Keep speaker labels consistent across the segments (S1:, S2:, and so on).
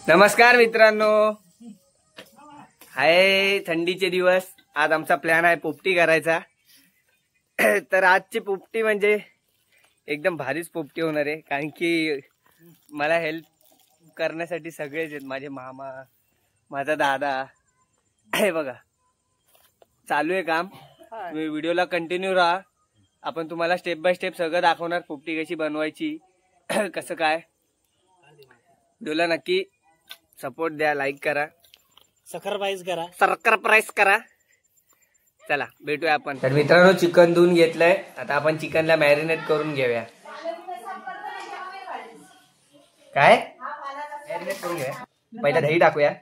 S1: नमस्कार मित्रांनो, हाय थंडीचे दिवस. आज आमचा प्लॅन आहे पोपटी करायचा. तर आजची पोपटी म्हणजे एकदम भारीच पोपटी होणार आहे, कारण की मला हेल्प करण्यासाठी सगळेच आहेत. माझे मामा, माझा दादा. हे बघा चालू आहे काम. तुम्ही व्हिडिओला कंटिन्यू राहा. आपण तुम्हाला स्टेप बाय स्टेप सगळं दाखवणार, पोपटी कशी बनवायची, कसं काय. व्हिडिओला नक्की सपोर्ट द्या, लाईक करा, सबस्क्राइब करा. चला भेटूया आपण. तर मित्रांनो, चिकन धुवून घेतलंय. आता आपण चिकनला मॅरिनेट करून घेऊया. काय मॅरिनेट करून घेऊया. पहिला दही टाकूया.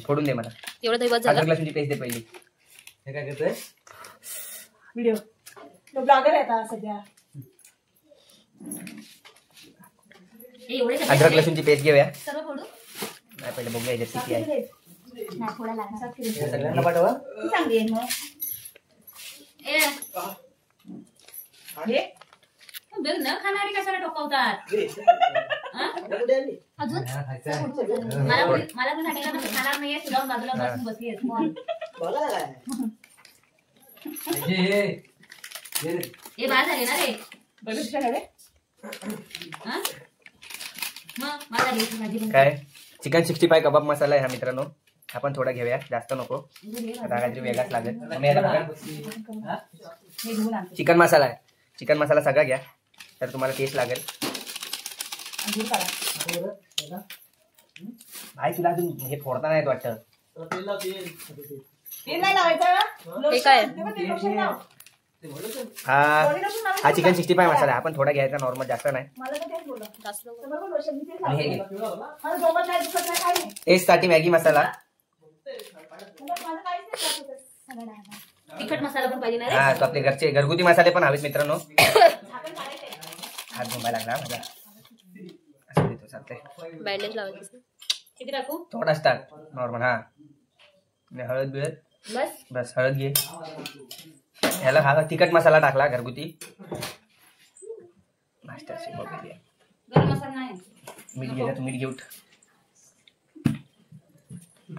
S1: फोडून दे मला.
S2: एवढं दही बस झालं.
S1: अद्रक पेस्ट दे पहिली. हे काय करतोय?
S3: व्हिडिओ तो ब्लॉगर आहे आता सध्या.
S1: अद्रक लसूणची पेस्ट घेऊया.
S2: सर्व फोडू.
S1: नाही पहिले बघूया याच्यात किती आहे.
S2: नाही थोडा लागणार.
S1: सगळ्यांना पाठवा.
S3: चांगली आहे मग.
S2: हे बेग न खाणारी कशाला टोकावतात? अजून मला पण सांगायला खाणार नाहीये. तुला बाजूला बसून बसली हे बाहेर झाले ना रे.
S1: काय चिकन 65 कबाब मसाला आहे हा मित्रांनो. आपण थोडा घेऊया, जास्त नको. आता काहीतरी वेगळाच लागेल. चिकन मसाला आहे. चिकन मसाला सगळा घ्या, तर तुम्हाला टेस्ट लागेल. भाई तुला अजून हे फोडता नाही वाटतं. हा चिकन 65 मसाला. आपण थोडा घ्यायचा, नॉर्मल, जास्त नाही. टेस्ट साठी मॅगी मसाला.
S2: तिखट मसाला पण पाहिजे ना.
S1: हा, तो आपले घरचे घरगुती मसाले पण हवेत मित्रांनो. हात घुमायला लागला माझा. असं देतो चालतंय.
S2: बँडेज लावायचं. किती टाकू?
S1: थोडाच टाक, नॉर्मल. हा हळद बिळद
S2: बस.
S1: बस हळद घे. ह्याला हा तिखट मसाला टाकला घरगुती. मास्टरची बघूया.
S2: गरम मसाला नाही.
S1: मीठ घे, मीठ घेऊ.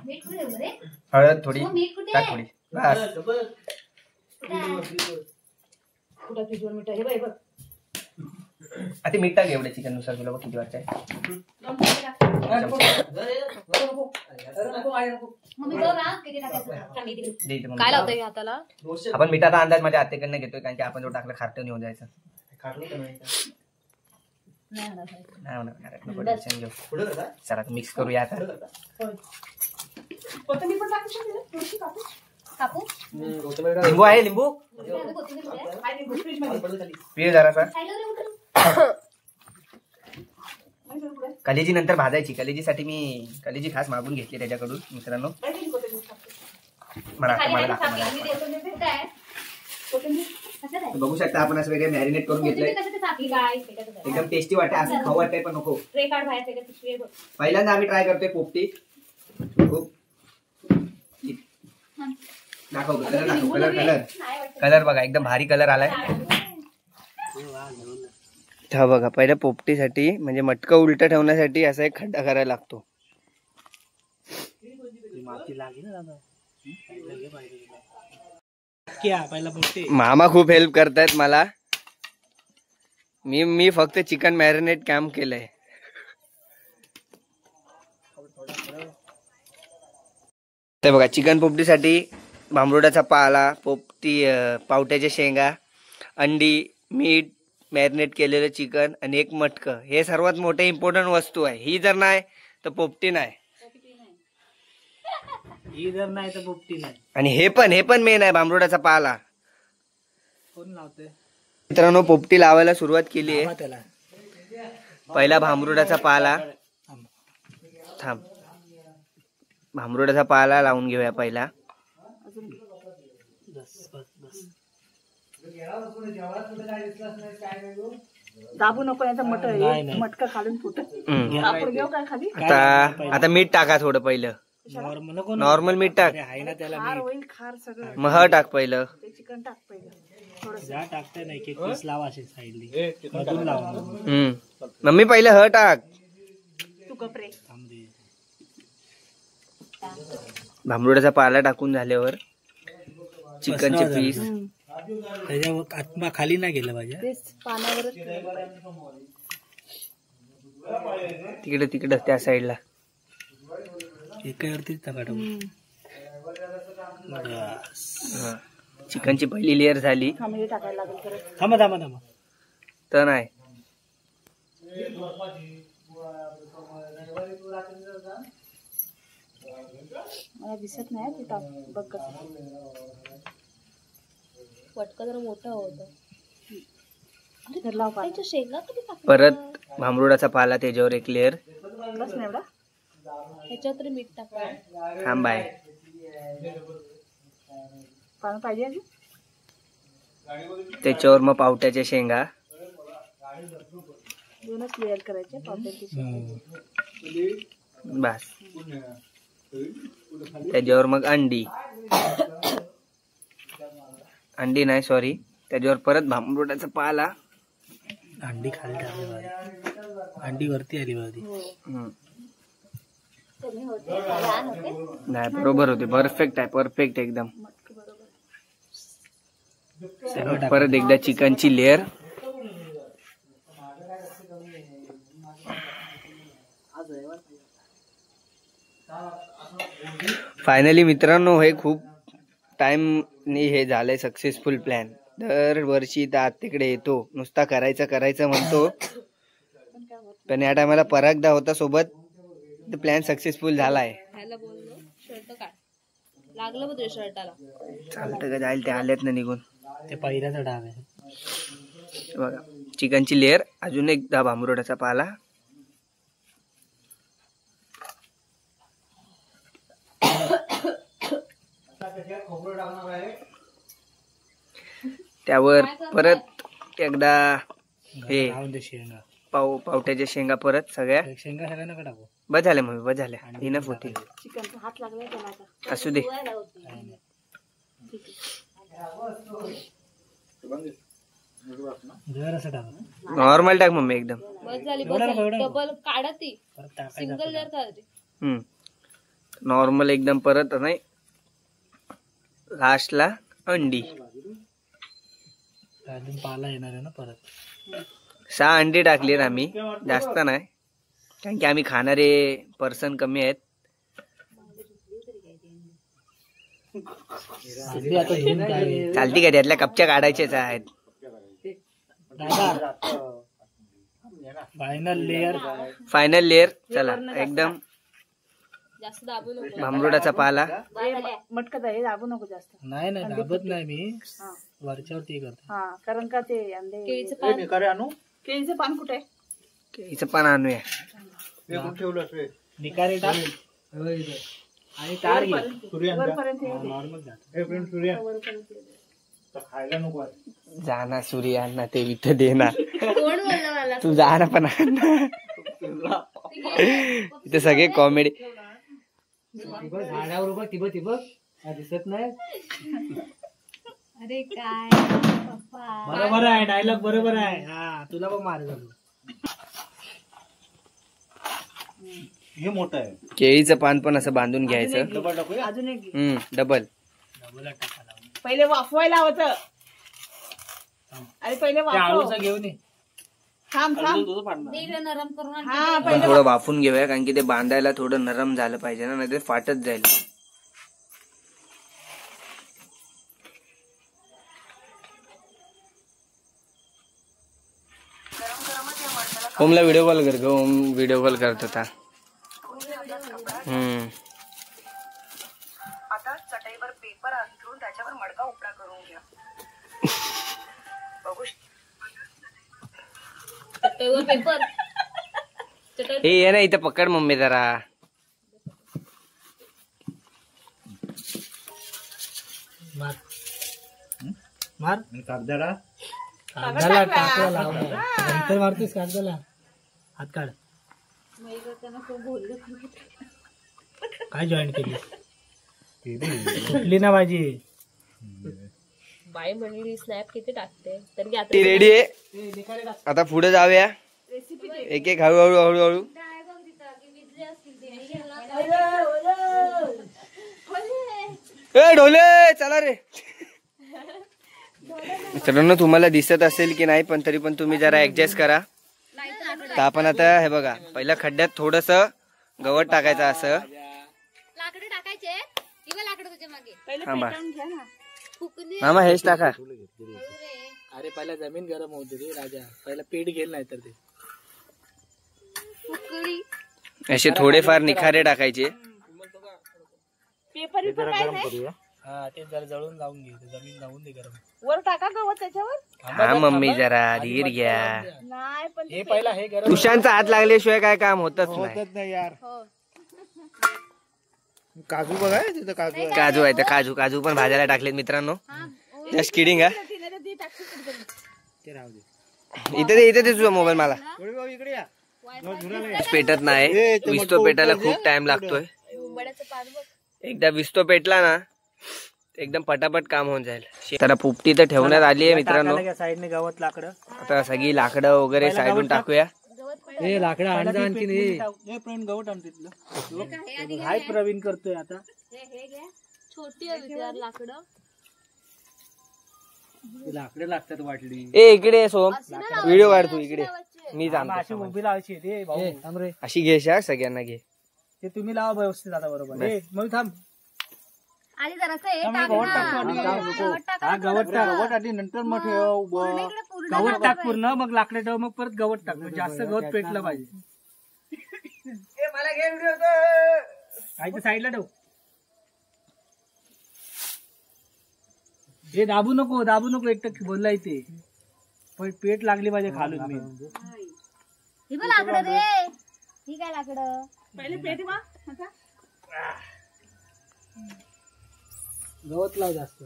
S2: मीठ कुठे रे?
S1: हळद थोडी टाक, थोडी बस.
S3: कुठं तुझ्यावर मीठ आहे बघ.
S1: आता मीठ टाक एवढे चिकन नुसार. तुला बघ किती वाटत आहे.
S2: काय लावतोय हाताला?
S1: आपण मिठाचा अंदाज माझ्या आत्तेकडनं घेतोय, कारण की आपण जो टाकलं खारटं घेऊन जायचं. चला मिक्स करूया आता. लिंबू आहे, लिंबू पिळ जरासा. कलेजी नंतर भाजायची. कलेजीसाठी मी कलेजी खास मागून घेतली त्याच्याकडून मित्रांनो. मला बघू शकता आपण असं वेगळं मॅरिनेट करून घेतलंय. एकदम टेस्टी वाटते. असं खाऊ वाटतंय पण नको. पहिल्यांदा आम्ही ट्राय करतोय पोपटी. दाखव कलर, दाखव कलर. कलर कलर बघा, एकदम भारी कलर आलाय. हा बघा, पहिल्या पोपटीसाठी म्हणजे मटकं उलट ठेवण्यासाठी असा एक खड्डा करायला लागतो. मामा खूप हेल्प करतायत मला. मी फक्त चिकन मॅरिनेट काम केलंय. ते बघा, चिकन पोपटीसाठी भांबरुडाचा पाला, पोपटी, पावट्याच्या शेंगा, अंडी, मीठ, मॅरिनेट केलेलं चिकन आणि एक मटकं. हे सर्वात मोठे इम्पॉर्टंट वस्तू आहे. ही जर नाही तर पोपटी नाही. आणि हे पण मेन आहे, भांबरुडाचा पाला. मित्रांनो, पोपटी लावायला सुरुवात केली आहे. पहिला भांबरुडाचा पाला. थांब, भांबरुडाचा पाला लावून घेऊया पहिला.
S3: दाबू नको, मटका खालून फुट.
S1: आता मीठ टाका थोडं. पहिलं नॉर्मल मीठ टाक. मग टाक पहिलं.
S3: चिकन टाक पहिलं.
S4: जा टाकते नाही की पीस लावा असे साईडली मधून लावा
S1: मम्मी पहिले ह टाक.
S3: तू कपरे
S4: थांब दे.
S1: भांबरुडाचा पाला टाकून झाल्यावर चिकनचे पीस
S4: त्याच्यावर आत्मा खाली नाही गेलं पाहिजे.
S3: तेच पानावरच
S1: तिकडे तिकडे त्या साईडला
S4: एकावरतीच टाका टाकू.
S1: चिकनची पहिली लेअर झाली.
S3: खांबळी टाकायला लागेल परत.
S4: थांबा थांबा थांबा.
S1: तर नाही
S3: मला दिसत नाही तू टाक बघ कसं.
S2: पटकन जरा मोठं होतं.
S3: तर लाव पाणी.
S2: त्याच्या शेंगा कधी टाकल्या?
S1: परत भांबरुडाचा पाला त्याच्यावर एक लेअर.
S3: बस नाही एवढा.
S2: ह्याच्यावर तरी मीठ टाकलं.
S1: थांब आहे.
S3: पाणी पाहिजे अजून.
S1: त्याच्यावर मग पावट्याच्या शेंगा.
S3: दोनच लेअर करायचे पावट्याची.
S1: बस. त्याच्यावर मग अंडी. अंडी नाही सॉरी. त्याच्यावर परत भांबरुडाचा पाला.
S4: अंडी खाली टाकली पाहिजे. अंडी वरती आली पाहिजे.
S2: कमी होते लहान होते.
S1: नाही बरोबर होते. परफेक्ट आहे. परफेक्ट एकदम. परत एकदा चिकनची लेअर. फायनली मित्रांनो हे खूप टाइमनी हे झालंय सक्सेसफुल प्लॅन. दरवर्षी तर तिकडे येतो नुसता करायचं म्हणतो, पण या टायमाला परागदा होता सोबत. प्लॅन सक्सेसफुल झालाय.
S2: ह्याला बोललो शर्ट काढ. लागलं बघ तुझ्या शर्टाला.
S1: चालतं का जाईल ते आलेत ना निघून.
S4: ते पहिल्याचा डाग आहे
S1: बघा चिकनची लेअर. अजून एकदा भांबरुडाचा पाला. त्यावर परत एकदा हे
S4: शेंगा.
S1: पावट्याच्या शेंगा परत सगळ्या.
S4: शेंगा सगळ्यांना का टाकू.
S1: बस झाल्या मम्मी बस झाल्या. इनफ होतील.
S3: चिकनचा हात लागलाय त्याला आता.
S1: असू दे.
S4: जरासं टाका.
S1: नॉर्मल टाक मम्मी एकदम.
S2: बस झाली बस झाली. डबल काढा ती.
S4: परत टाकायचं.
S2: सिंगल लेअर करायची.
S1: नॉर्मल एकदम. परत नाही लास्टला अंडी.
S4: अजून पाला येणार आहे ना परत.
S1: 6 अंडी टाकली आम्ही. जास्त नाही कारण की आम्ही खाणारे पर्सन कमी आहेत. चालती का त्यातल्या कपच्या काढायच्याच आहेत. Final layer. चला एकदम
S2: जास्त दाबू नको.
S1: भांबरुडाचा पाला.
S3: मटकत आहे दाबू नको जास्त.
S4: नाही नाही दाबत नाही मी. वरच्यावरती करतो.
S3: हा कारण का ते अंडे.
S2: केळीचं पान.
S3: केळीचं पान कुठे आहे?
S1: केळीचं पान आणूया.
S4: निकारे टाक आणि तार घे.
S3: वरपर्यंत येऊ दे.
S4: नॉर्मल
S3: वरपर्यंत येऊ दे.
S1: जा ना सूर्यांना ते इथं दे ना.
S2: कोण बोललं मला?
S1: तू जा ना पण आण ना. इथे सगळे कॉमेडी.
S4: झाडावर उभं तिबं दिसत नाही.
S2: अरे काय पप्पा.
S4: बरोबर आहे. डायलॉग बरोबर आहे. हा तुला पण मार झालो. हे मोठं आहे.
S1: केळीचं पान पण असं बांधून घ्यायचं.
S3: अजून एक घे.
S1: डबल.
S3: पहिले वाफवायला होतं. अरे पहिले वाफव.
S4: घेऊन ये.
S3: थांब
S2: नरम करून आण.
S3: हा
S1: पण थोडं वाफून घेऊया कारण की ते बांधायला थोडं नरम झालं पाहिजे ना, नाही ते फाटत जाईल. ओमला व्हिडिओ कॉल कर. ओम व्हिडिओ कॉल करत होता.
S3: आता चटईवर पेपर अंथरून त्याच्यावर मडका उपडा करून घ्या.
S2: चटईवर पेपर.
S1: हे ये ना इथं पकड मम्मी जरा.
S4: मार कागदाला टाकला लाव. नंतर मारतोस कागदाला. हात काढ. काय जॉईन केली? कुठली ना भाजी.
S2: बाई म्हणली स्नॅप किती टाकते तर की आता
S1: ती रेडी आहे. आता पुढे जाऊया एक एक हळूहळू हळूहळू. ए ढोले चला रे. मित्रांनो तुम्हाला दिसत असेल की नाही पण तरी पण तुम्ही जरा ऍडजस्ट करा. तर आपण आता हे बघा पहिल्या खड्ड्यात थोडस गवत टाकायचं असं.
S2: लाकडं टाकायचे किंवा लाकडं तुझ्या मागे
S1: थांबा
S2: फुकणी
S1: मामा हेच टाका.
S4: अरे पहिला जमीन गरम होते रे राजा, पहिला पेट घेल नाही तर ते
S2: फुकणी
S1: असे थोडेफार निखारे टाकायचे.
S3: पेपर बिपर काय नाही
S4: हा ते जरा जळून लावून घे, जमीन लावून दे गरम.
S3: वर टाका गवत त्याच्यावर.
S1: हा मम्मी जरा धीर घ्या.
S3: नाही पण
S4: हे पहिला हे गरम
S1: तुषांचा हात लागल्याशिवाय काय काम होतच नाही.
S4: नाही यार.
S3: हो.
S4: काजू बघा तिथं काजू आहे.
S1: काजू आहे तर काजू पण भाजायला टाकलेत मित्रांनो. जस्ट किडिंग हा.
S4: ते राहू दे.
S1: इथे तुझा मोबाईल मला
S4: इकडे या.
S1: पेटत नाही. विस्तो पेटायला खूप टाइम लागतोय.
S2: उंबड्याचं पान बघ.
S1: एकदा विस्तो पेटला ना एकदम पटापट काम होऊन जाईल. तर पोपटी तर ठेवण्यात आली आहे मित्रांनो.
S4: साईडने गवत लाकडं
S1: आता सगळी लाकडं वगैरे साईडून टाकूया.
S4: हे लाकडं आणजा आणखीन हे प्रवीण गवत आण तिथलं. हाय प्रवीण करतोय आता.
S2: हे घ्या छोटी हवी यार लाकडं.
S4: लाकडं लागतात वाटली.
S1: ए इकडे सोम व्हिडिओ काढतो इकडे. मी
S4: अशी
S1: जाणतो
S4: उभी लावायची रे भाऊ. थांब रे.
S1: अशी घ्यायची हा सगळ्यांना घे.
S4: ते तुम्ही लावा व्यवस्थित आता बरोबर. हे मग थांब.
S2: आणि जरासं हे
S4: थांब,
S2: टाक
S4: गवत
S2: ना.
S4: टाक आधी.
S2: गवत टाक.
S4: हा गवत टाक. गवत आधी नंतर मग ठेव.
S2: पूर्ण
S4: गवत टाक पूर्ण, मग लाकडं ठेव, मग परत गवत टाक. म्हणजे जास्त गवत पेटलं पाहिजे.
S1: मला घे व्हिडिओ.
S4: काही तर साईडला ठेव. हे दाबू नको एकटं बोललाय ते. पण पेट लागली पाहिजे खालून मी.
S2: ही बघ लाकडं रे. ही काय लाकडं
S3: पहिले पेटी मा
S4: गवत लाव जास्त.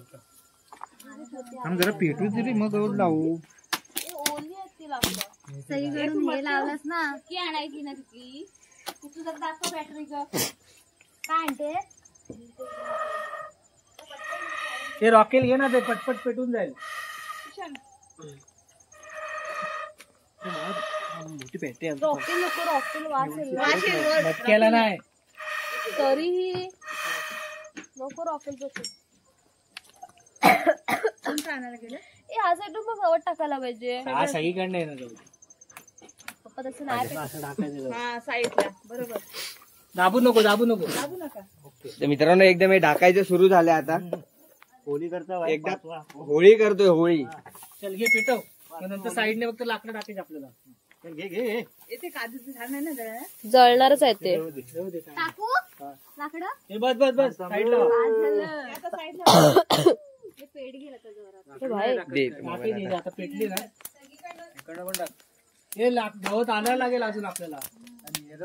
S4: आम जरा पेटू दे रे मग गवत लावू.
S2: ओली असती लाकडं. सगळीकडून हे लावलंस ना की आणायची ना तिथली. तू जर दाखव बॅटरी ग काय आणते.
S4: हे रॉकेल घे ना, ते पटपट पेटून जाईल. मोठी पेटे
S2: रॉकेल नको. रॉकेल वाचेल
S4: मटक्याला नाही.
S2: तरीही नको रॉकेल पेटू. ए हा साईड मग गवत टाकायला पाहिजे.
S4: हा सगळीकडनं आहे ना गवत.
S2: पप्पा तसं नाही पेटत.
S4: असं टाकायचं.
S3: हा साईडला बरोबर.
S4: दाबू नको.
S3: दाबू नका.
S1: तर मित्रांनो एकदम हे ढाकायचं सुरू झालं आता.
S4: होळी करता
S1: एकदा होळी करतोय होळी.
S4: चल घे पेटव. नंतर साईडने फक्त लाकडं टाकायचं आपल्याला. चल घे.
S3: इथे काजूचं झाड नाही ना जरा.
S2: जळणारच आहे ते.
S4: ठेवू दे.
S2: टाकू लाकडं.
S4: हे बस साईडला.
S3: आता साईडला
S2: पेट गेला तर जोरात.
S1: दे
S4: टाकी दे आता पेटली ना. इकडनं पण टाक. हे गवत आणायला लागेल अजून आपल्याला. हे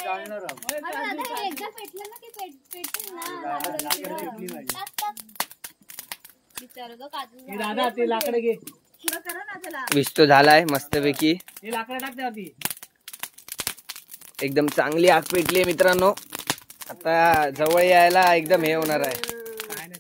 S4: जाळणार आहोत.
S2: एकदा पेटलं ना की पेटेल ना.
S4: पेटली पाहिजे.
S2: विचार ग काजू.
S4: हे दादा ते लाकडं घे.
S3: पुढं करा ना त्याला.
S1: विस्तो झालाय मस्तपैकी.
S4: हे लाकडं टाक त्यावरती.
S1: एकदम चांगली आग पेटली मित्रांनो. आता जवळ यायला एकदम हे होणार आहे.
S4: काय नाही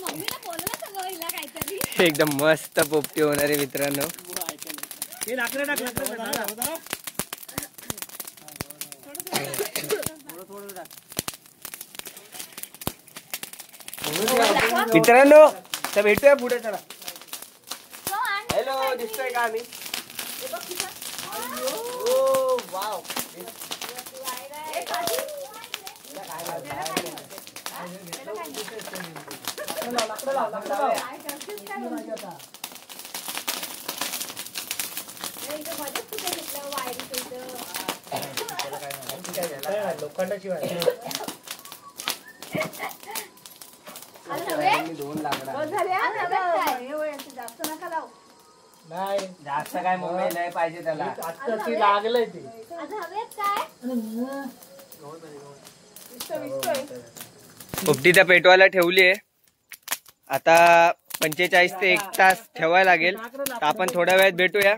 S2: मम्मीला बोलवलं सगळं हिला काहीतरी.
S1: एकदम मस्त पोपटी होणार आहे मित्रांनो.
S4: हे लाकडं टाक.
S1: मित्रांनो तर भेटूया पुढे. चला हॅलो दिसतोय का आम्ही. वाव
S4: लोखंडाची वायर.
S1: दोन लाकडा
S3: जास्त नका लावू.
S4: नाही
S1: जास्त काय मुंबई नाही पाहिजे त्याला.
S4: आता लागलंय ते.
S1: पोपटी त्या पेटवायला ठेवली आहे. आता 45 ते 1 तास ठेवायला लागेल. तर आपण थोड्या वेळात भेटूया.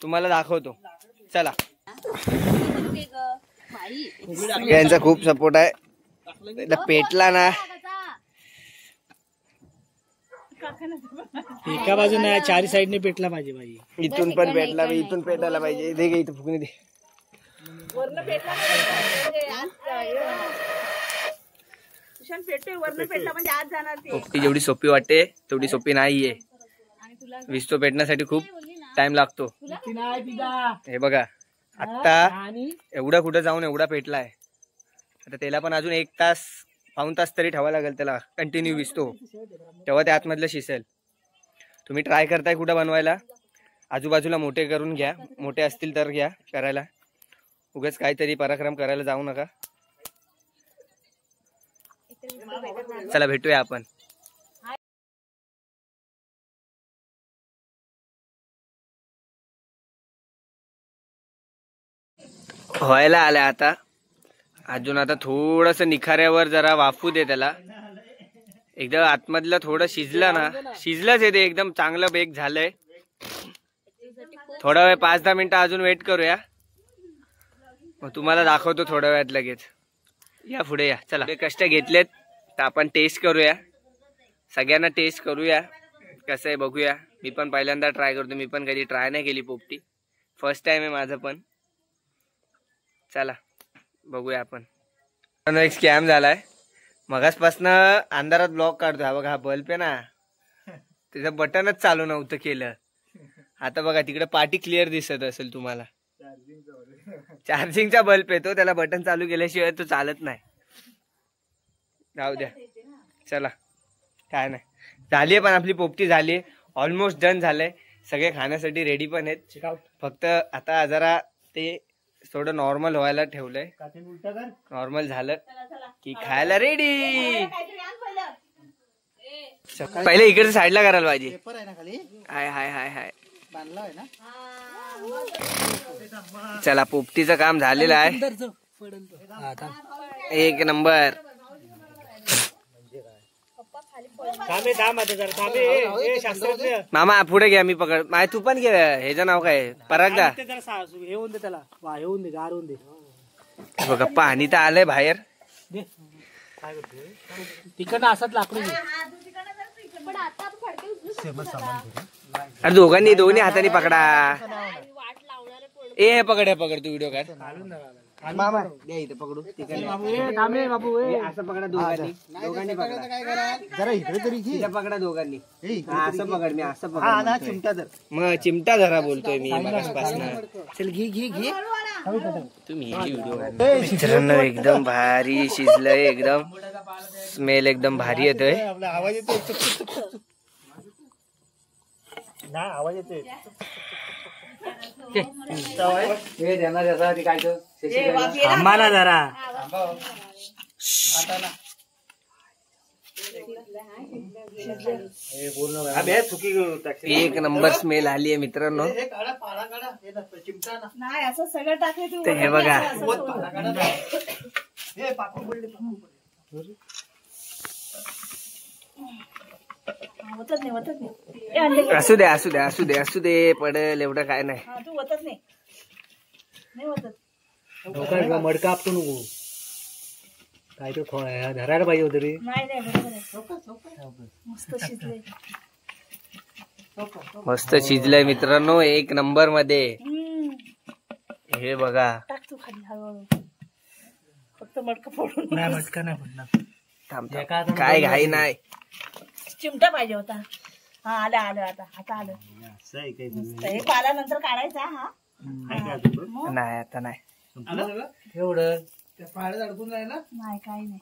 S1: तुम्हाला दाखवतो. चला सगळ्यांचा खूप सपोर्ट आहे. पेटला ना
S4: एका बाजूने चारी साईडने पेटला पाहिजे बाई.
S1: इथून पण पेटला इथून पेटायला पाहिजे. दे गे इथं फुकणी दे. पोपटी जेवढी सोपी वाटते तेवढी सोपी नाहीये. विस्तो पेटण्यासाठी खूप टाइम लागतो. हे बघा आता एवढा कुठं जाऊन एवढा पेटलाय. आता त्याला पण अजून 1 तास पाऊण तास तरी ठेवावा लागेल त्याला कंटिन्यू विस्तो, तेव्हा त्या आतमधलं शिसेल. तुम्ही ट्राय करताय कुठं बनवायला, आजूबाजूला मोठे करून घ्या. मोठे असतील तर घ्या करायला. उगाच काहीतरी पराक्रम करायला जाऊ नका. चला भेटूया आपण. व्हायला आल्या आता. अजून आता थोडस निखाऱ्यावर जरा वाफू दे त्याला. एकदम आतमधलं थोडं शिजलं ना, शिजलंच आहे ते एकदम चांगलं बेक झालंय. थोडा वेळ 5-10 मिनिटं अजून वेट करूया. मग तुम्हाला दाखवतो थोड्या वेळात लगेच. या पुढे या. चला कष्ट घेतलेत तर आपण टेस्ट करूया. सगळ्यांना टेस्ट करूया कसं आहे बघूया. मी पण पहिल्यांदा ट्राय करतो. मी पण कधी ट्राय नाही केली पोपटी. फर्स्ट टाइम आहे माझं पण. चला बघूया आपण. एक स्कॅम झालाय. मगासपासून अंधारात ब्लॉक काढतो. हा बघा हा बल्ब आहे ना, त्याचं बटनच चालू नव्हतं केलं. आता बघा तिकडे पाठी क्लिअर दिसत असेल तुम्हाला. चार्जिंगचा बल्ब आहे तो. त्याला बटन चालू केल्याशिवाय तो चालत नाही. जाऊ द्या. चला काय नाही. झालीये पण आपली पोपटी झालीये. ऑलमोस्ट डन झालंय. सगळे खाण्यासाठी रेडी पण आहेत. फक्त आता जरा ते थोडं नॉर्मल व्हायला ठेवलंय. नॉर्मल झालं की खायला रेडी. पहिले इकडे साईडला करायला पाहिजे. हाय हाय हाय हाय. चला पोपटीचं काम झालेलं आहे. 1 नंबर. मामा पुढे घ्या मी पकड. माय तू पण घे. ह्याचं नाव काय परागदा. बघा पाणी तर आलंय बाहेर.
S4: तिकडनं असत लाकडू.
S1: अरे दोन्ही हाताने पकडा. ए पकड हे पकड. तू व्हिडिओ काढ. मामा द्या इथे पकडू. असं पकडा दोघांनी पकडा. जरा इकडे तरी पकडा दोघांनी. असं पकड. मी असं पकड. चिमटा धर. मग चिमटा धरा बोलतोय मी मगासपासून. चल घे तुम्ही व्हिडिओ. मित्रांनो एकदम भारी शिजलंय. एकदम स्मेल एकदम भारी येतोय. आवाज येतोय. आम्हाला जरा एक नंबर स्मेल आली आहे मित्रांनो.
S3: सगळं टाकायचं.
S1: हे बघा असू दे पडेल एवढं काय नाही.
S4: मडका आपतो नको. काय तो धरायला पाहिजे होतं रे.
S1: मस्त शिजलंय मित्रांनो. 1 नंबर मध्ये. हे बघा
S3: फक्त मडका फोडून.
S4: नाही मटका नाही पडणार.
S1: काय घाई नाही.
S3: चिमटा पाहिजे होता. हा आलं आता आलं. हे पाला नंतर काढायचा. हा
S1: नाही आता नाही.
S4: एवढं पाळ्यात अडकून राहिला
S3: नाही काही नाही.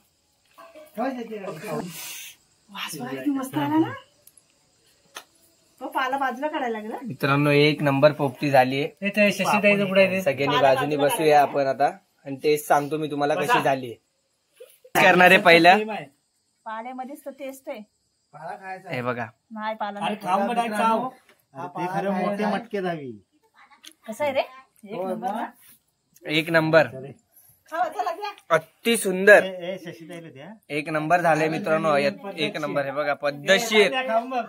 S3: मस्त आला ना. पाला बाजूला काढायला लागला.
S1: मित्रांनो 1 नंबर पोपटी झालीये. सगळ्यांनी बाजूनी बसूया आपण आता आणि टेस्ट सांगतो मी तुम्हाला कशी झालीये. करणारे पहिला
S3: पाल्यामध्येच तर टेस्ट आहे.
S1: हे बघा.
S3: नाही पाला
S4: मोठे मटके धावी.
S3: कसं आहे रे.
S1: 1 नंबर.
S3: हो, चला घ्या.
S1: अति सुंदर
S4: ए शशी ताईला द्या.
S1: एक नंबर झाले मित्रांनो. एक नंबर हे बघा पद्धतशीर
S4: त्या खाऊन बघ.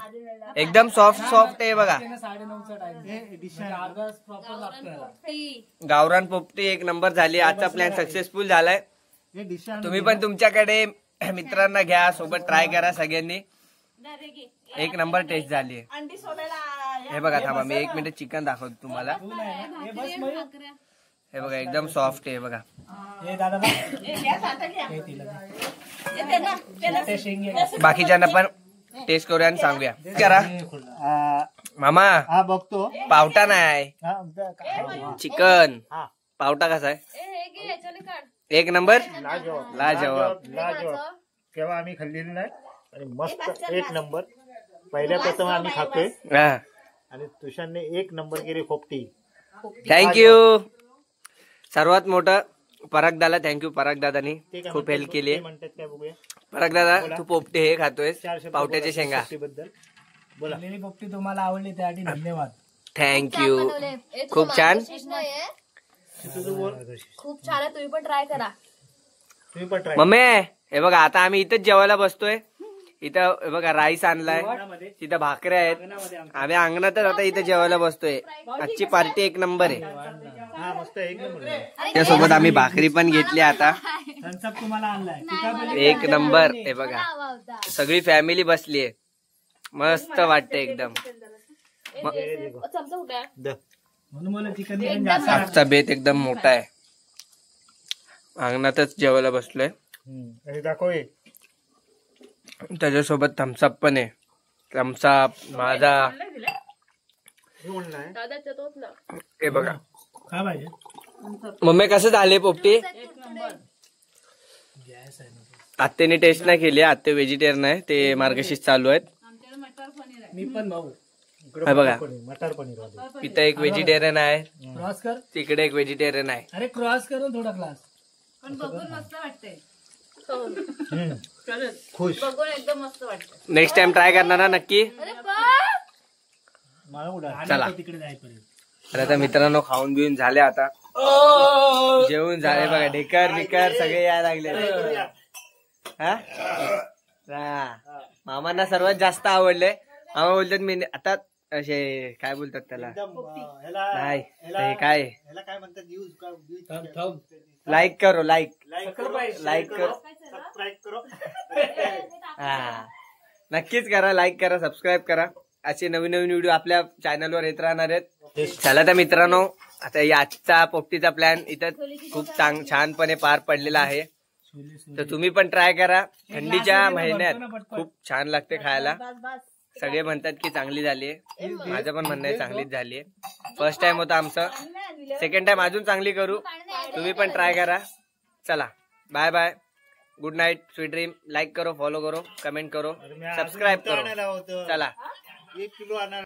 S1: एकदम सॉफ्ट आहे बघा.
S4: 9:30चा टाइम अर्धा प्रॉपर लागतो याला.
S1: गावरान पोपटी एक नंबर झाली. आजचा प्लॅन सक्सेसफुल झालाय.
S4: हे डिश आणून
S1: तुम्ही पण तुमच्याकडे मित्रांना घ्या, सोबत ट्राय करा सगळ्यांनी. एक नंबर टेस्ट झाली.
S3: अंडी सोलायला
S1: हे बघा थांबा मी 1 मिनिट चिकन दाखवतो तुम्हाला.
S4: हे बस मयूर.
S1: हे बघा एकदम सॉफ्ट आहे बघा.
S4: हे दादा बघ.
S3: घ्या, आता घ्या.
S4: हे तिला दे.
S3: हे त्यांना- त्यांना-
S4: ते शेंगे.
S1: बाकीच्यांना पण टेस्ट करूया आणि सांगूया. करा मामा.
S4: हा बघतो.
S1: पावटा नाही
S4: हा, हा.
S1: चिकन.
S4: हा.
S1: पावटा कसा आहे?
S2: हे घे याच्याने काढ.
S1: एक नंबर
S4: लाजवाब.
S1: लाजवाब.
S4: लाजवाब. केव्हा आम्ही खाल्लेली नाही आणि मस्त एक नंबर. पहिल्या प्रथम आम्ही खातोय
S1: हा
S4: आणि तुषारने एक नंबर केली खोपटी.
S1: थँक्यू. सर्वात मोठं पराग दादा. थँक्यू पराग दादानी
S4: ते काय
S1: खूप हेल्प केली.
S4: ते म्हणतात काय बघूया.
S1: पराग दादा तू पोपटे हे खातोय
S4: 400
S1: पावट्याच्या शेंगा.
S4: बद्दल बोला. पोपटी तुम्हाला आवडली त्यासाठी धन्यवाद.
S1: थँक्यू.
S2: बनवले. हे
S1: खूप
S2: तुझं
S1: छान.
S2: मार्गशीर्ष नाहीये.
S4: तुझं बोल.
S2: खूप छान आहे, तुम्ही पण ट्राय करा.
S4: तुम्ही पण ट्राय.
S1: मम्मी हे बघा आता आम्ही इथंच जेवायला बसतोय. इथं हे बघा राईस आणलाय, तिथं भाकऱ्या आहेत. आम्ही अंगणातच आता इथं जेवायला बसतोय. आजची पार्टी एक नंबर आहे.
S4: हा मस्त एक नंबर.
S1: त्यासोबत आम्ही भाकरी पण घेतली आता.
S4: थम्सअप तुम्हाला आणलाय.
S1: एक नंबर. हे बघा
S2: हवा होता.
S1: सगळी फॅमिली बसलीये. मस्त वाटतं एकदम.
S2: चमचा कुठे आहे?
S4: म्हणून मला चिकन जास्त.
S1: आजचा बेत एकदम मोठा आहे. अंगणातच जेवायला बसलोय.
S4: आणि दाखव हे.
S1: त्याच्यासोबत थम्सअप पण आहे. थम्सअप माझा.
S4: हे म्हणलं आहे.
S2: दादाच्या तोच ना.
S1: हे बघा
S4: काय पाहिजे.
S1: मम्मी कसं झाले पोपटी. आत्याने टेस्ट नाही केली. आत्ते व्हेजिटेरियन आहे. ते मार्गशीर्ष चालू आहेत.
S4: मी पण भाऊ.
S1: हे बघा
S4: मटर पनीर वाले.
S1: इथं एक व्हेजिटेरियन आहे,
S4: क्रॉस कर.
S1: तिकडे एक व्हेजिटेरियन आहे.
S4: अरे क्रॉस करून थोडा क्लास.
S2: पण बघून मस्त वाटतंय.
S4: खुश.
S2: बघून एकदम मस्त वाटतं.
S1: नेक्स्ट टाइम ट्राय करणार ना नक्की.
S2: अरे
S4: मला उडा.
S1: चला.
S4: तिकडे जायपर्यंत.
S1: तर आता मित्रांनो खाऊन बिऊन झाले आता. जेवण झाले बघा. ढेकर बिकर सगळे यायला लागले. हा मामांना सर्वात जास्त आवडले. मामा बोलतात मी आता असे काय बोलतात त्याला नाही हे काय
S4: ह्याला काय म्हणतात. व्ह्यूज.
S1: लाईक करो लाईक
S4: लाईक
S1: करो.
S4: सबस्क्राईब करो.
S1: हा नक्कीच करा. लाईक करा, सबस्क्राईब करा. असे नवीन नवीन व्हिडिओ आपल्या चॅनलवर येत राहणार आहेत. चला तर मित्रांनो आता या आजचा पोपटीचा प्लॅन इथं खूप छानपणे पार पडलेला आहे. तर तुम्ही पण ट्राय करा. थंडीच्या महिन्यात खूप छान लागते खायला. सगळे म्हणतात की चांगली झाली आहे. माझं पण म्हणणं आहे चांगलीच झाली आहे. फर्स्ट टाइम होता आमचं. सेकंड टाइम अजून चांगली करू. तुम्ही पण ट्राय करा. चला bye bye. Good night. Sweet dream. Like करो, फॉलो करो, कमेंट करो, सबस्क्राईब करो. चला.
S4: 1 किलो आणा.